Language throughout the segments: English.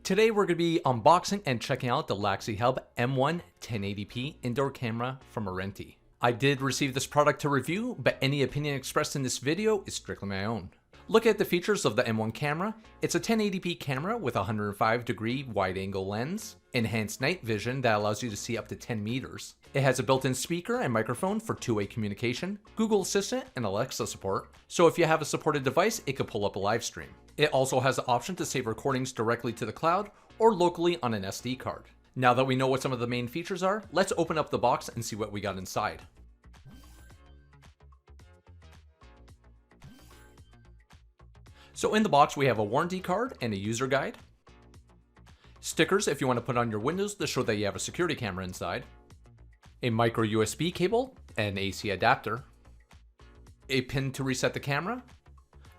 Today we're going to be unboxing and checking out the Laxihub M1 1080p indoor camera from Arenti. I did receive this product to review, but any opinion expressed in this video is strictly my own. Look at the features of the M1 camera. It's a 1080p camera with a 105-degree wide-angle lens, enhanced night vision that allows you to see up to 10 meters. It has a built-in speaker and microphone for two-way communication, Google Assistant, and Alexa support. So if you have a supported device, it could pull up a live stream. It also has the option to save recordings directly to the cloud or locally on an SD card. Now that we know what some of the main features are, let's open up the box and see what we got inside. So in the box, we have a warranty card and a user guide. Stickers if you want to put on your windows to show that you have a security camera inside. A micro USB cable, an AC adapter. A pin to reset the camera.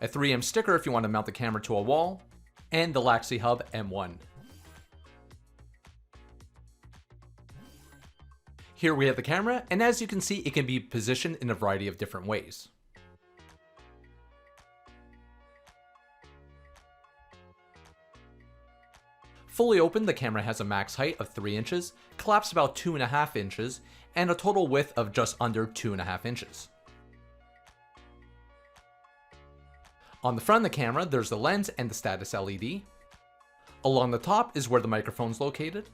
A 3M sticker if you want to mount the camera to a wall. And the Laxihub M1. Here we have the camera, and as you can see, it can be positioned in a variety of different ways. Fully open, the camera has a max height of 3 inches, collapsed about 2.5 inches, and a total width of just under 2.5 inches. On the front of the camera, there's the lens and the status LED. Along the top is where the microphone's located.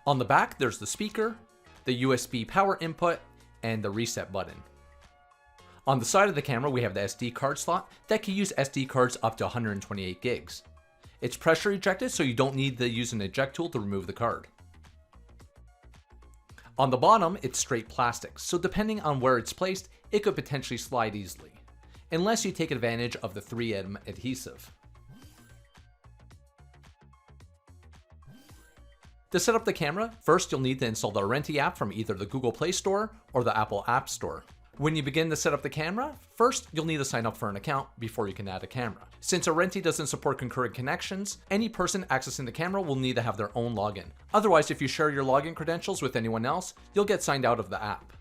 On the back, there's the speaker, the USB power input, and the reset button. On the side of the camera, we have the SD card slot that can use SD cards up to 128 gigs. It's pressure ejected, so you don't need to use an eject tool to remove the card. On the bottom, it's straight plastic, so depending on where it's placed, it could potentially slide easily, unless you take advantage of the 3M adhesive. To set up the camera, first you'll need to install the Arenti app from either the Google Play Store or the Apple App Store. When you begin to set up the camera, first you'll need to sign up for an account before you can add a camera. Since Arenti doesn't support concurrent connections, any person accessing the camera will need to have their own login. Otherwise, if you share your login credentials with anyone else, you'll get signed out of the app.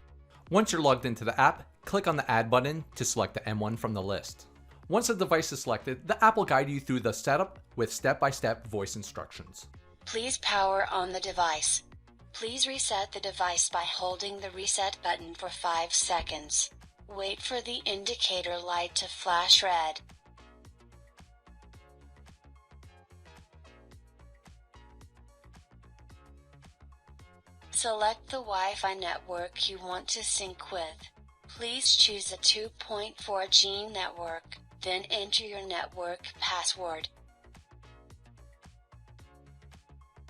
Once you're logged into the app, click on the Add button to select the M1 from the list. Once the device is selected, the app will guide you through the setup with step-by-step voice instructions. Please power on the device. Please reset the device by holding the reset button for 5 seconds. Wait for the indicator light to flash red. Select the Wi-Fi network you want to sync with. Please choose a 2.4G network, then enter your network password.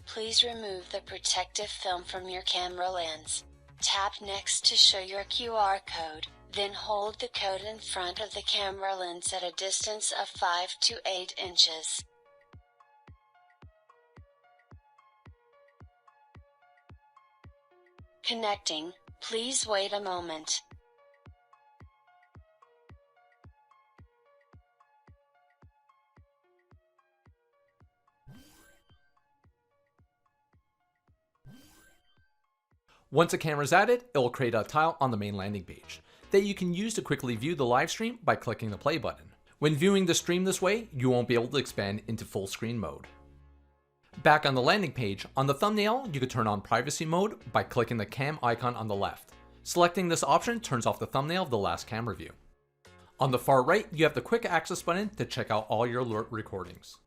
Please remove the protective film from your camera lens. Tap next to show your QR code, then hold the code in front of the camera lens at a distance of 5 to 8 inches. Connecting. Please wait a moment. Once a camera is added, it will create a tile on the main landing page that you can use to quickly view the live stream by clicking the play button. When viewing the stream this way, you won't be able to expand into full screen mode. Back on the landing page, on the thumbnail, you can turn on privacy mode by clicking the cam icon on the left. Selecting this option turns off the thumbnail of the last camera view. On the far right, you have the quick access button to check out all your alert recordings.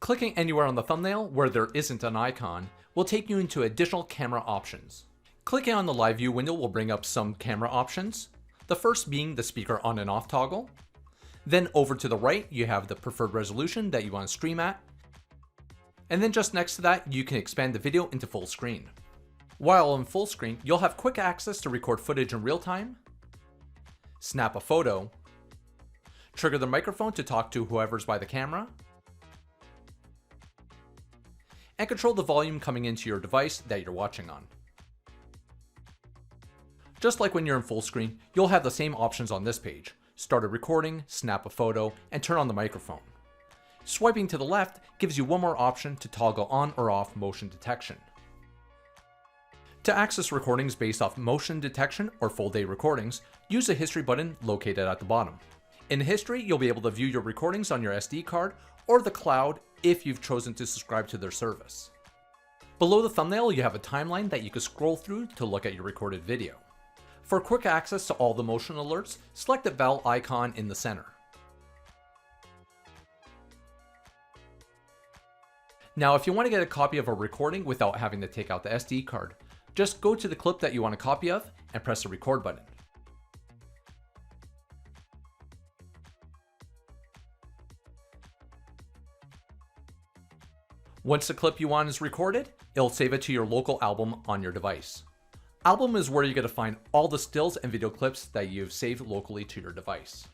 Clicking anywhere on the thumbnail where there isn't an icon will take you into additional camera options. Clicking on the live view window will bring up some camera options, the first being the speaker on and off toggle. Then over to the right, you have the preferred resolution that you want to stream at. And then just next to that, you can expand the video into full screen. While in full screen, you'll have quick access to record footage in real time, snap a photo, trigger the microphone to talk to whoever's by the camera, and control the volume coming into your device that you're watching on. Just like when you're in full screen, you'll have the same options on this page: start a recording, snap a photo, and turn on the microphone. Swiping to the left gives you one more option to toggle on or off motion detection. To access recordings based off motion detection or full day recordings, use the history button located at the bottom. In history, you'll be able to view your recordings on your SD card or the cloud if you've chosen to subscribe to their service. Below the thumbnail, you have a timeline that you can scroll through to look at your recorded video. For quick access to all the motion alerts, select the bell icon in the center. Now, if you want to get a copy of a recording without having to take out the SD card, just go to the clip that you want a copy of and press the record button. Once the clip you want is recorded, it'll save it to your local album on your device. Album is where you're going to find all the stills and video clips that you've saved locally to your device.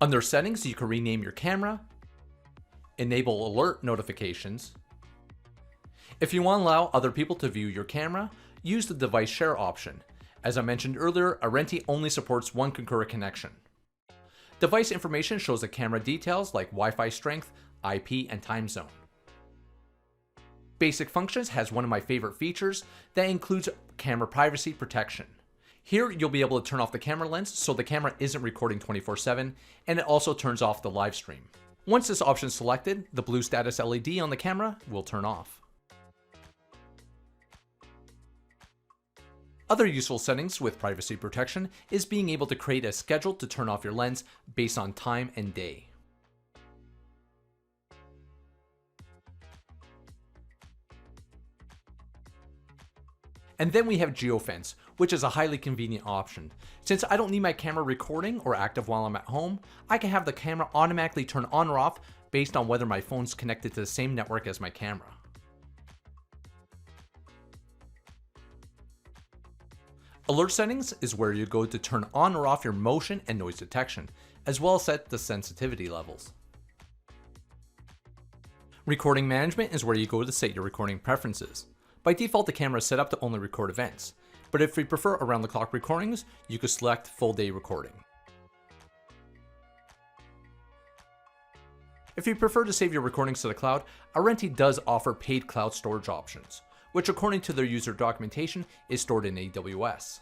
Under settings, you can rename your camera, enable alert notifications. If you want to allow other people to view your camera, use the device share option. As I mentioned earlier, Arenti only supports one concurrent connection. Device information shows the camera details like Wi-Fi strength, IP, and time zone. Basic Functions has one of my favorite features that includes camera privacy protection. Here, you'll be able to turn off the camera lens so the camera isn't recording 24/7, and it also turns off the live stream. Once this option is selected, the blue status LED on the camera will turn off. Other useful settings with privacy protection is being able to create a schedule to turn off your lens based on time and day. And then we have geofence, which is a highly convenient option. Since I don't need my camera recording or active while I'm at home, I can have the camera automatically turn on or off based on whether my phone's connected to the same network as my camera. Alert settings is where you go to turn on or off your motion and noise detection, as well as set the sensitivity levels. Recording management is where you go to set your recording preferences. By default, the camera is set up to only record events, but if you prefer around-the-clock recordings, you could select full-day recording. If you prefer to save your recordings to the cloud, Arenti does offer paid cloud storage options, which according to their user documentation is stored in AWS.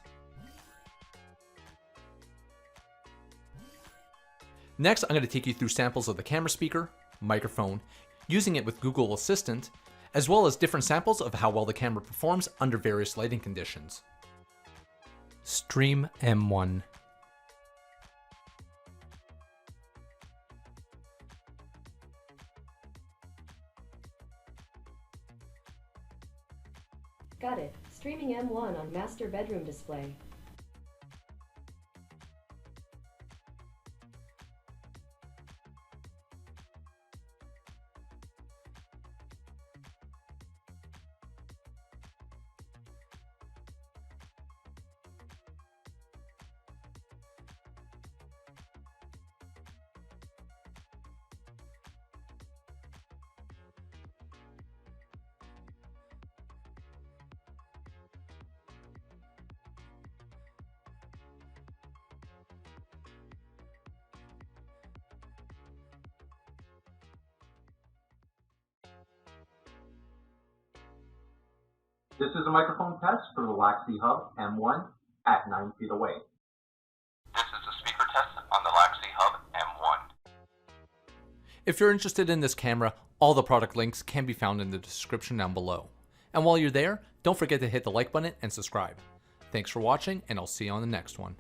Next, I'm going to take you through samples of the camera speaker, microphone, using it with Google Assistant, as well as different samples of how well the camera performs under various lighting conditions. Stream M1. Got it. Streaming M1 on master bedroom display. This is a microphone test for the Laxihub M1 at 9 feet away. This is a speaker test on the Laxihub M1. If you're interested in this camera, all the product links can be found in the description down below. And while you're there, don't forget to hit the like button and subscribe. Thanks for watching, and I'll see you on the next one.